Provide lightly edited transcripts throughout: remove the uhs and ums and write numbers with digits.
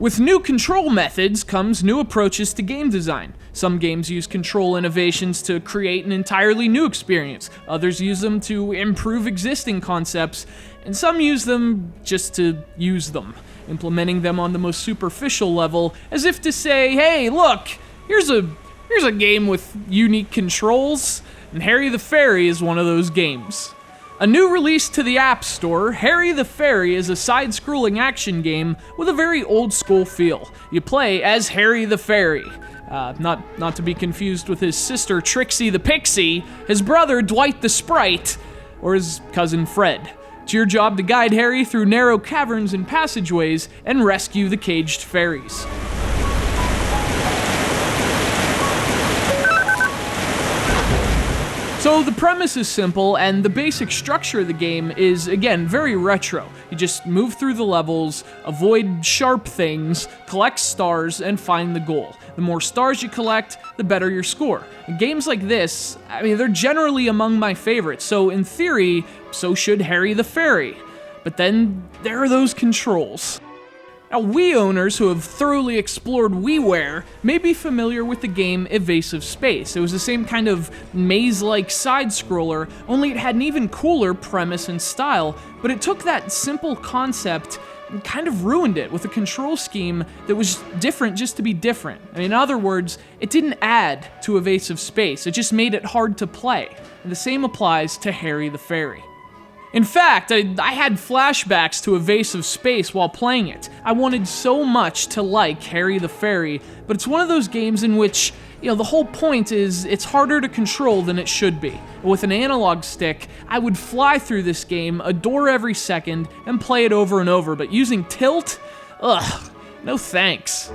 With new control methods comes new approaches to game design. Some games use control innovations to create an entirely new experience, others use them to improve existing concepts, and some use them just to use them, implementing them on the most superficial level, as if to say, hey, look, here's a game with unique controls, and Harry the Fairy is one of those games. A new release to the App Store, Harry the Fairy is a side-scrolling action game with a very old-school feel. You play as Harry the Fairy. Not to be confused with his sister Trixie the Pixie, his brother Dwight the Sprite, or his cousin Fred. It's your job to guide Harry through narrow caverns and passageways and rescue the caged fairies. So the premise is simple, and the basic structure of the game is, again, very retro. You just move through the levels, avoid sharp things, collect stars, and find the goal. The more stars you collect, the better your score. And games like this, I mean, they're generally among my favorites, so in theory, so should Harry the Fairy. But then there are those controls. Now, Wii owners who have thoroughly explored WiiWare may be familiar with the game Evasive Space. It was the same kind of maze-like side-scroller, only it had an even cooler premise and style, but it took that simple concept and kind of ruined it with a control scheme that was different just to be different. I mean, in other words, it didn't add to Evasive Space, it just made it hard to play. And the same applies to Harry the Fairy. In fact, I had flashbacks to Evasive Space while playing it. I wanted so much to like Harry the Fairy, but it's one of those games in which, the whole point is it's harder to control than it should be. With an analog stick, I would fly through this game, adore every second, and play it over and over, but using tilt? Ugh, no thanks.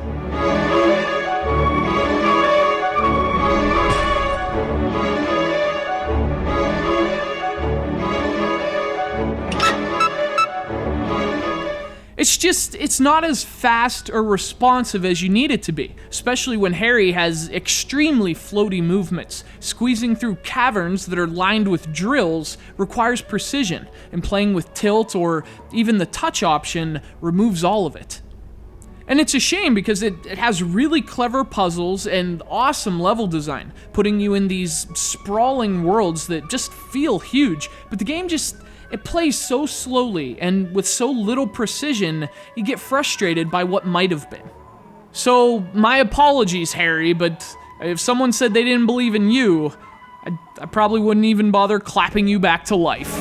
It's not as fast or responsive as you need it to be, especially when Harry has extremely floaty movements. Squeezing through caverns that are lined with drills requires precision, and playing with tilt or even the touch option removes all of it. And it's a shame because it has really clever puzzles and awesome level design, putting you in these sprawling worlds that just feel huge, but the game it plays so slowly, and with so little precision, you get frustrated by what might have been. So, my apologies, Harry, but if someone said they didn't believe in you, I probably wouldn't even bother clapping you back to life.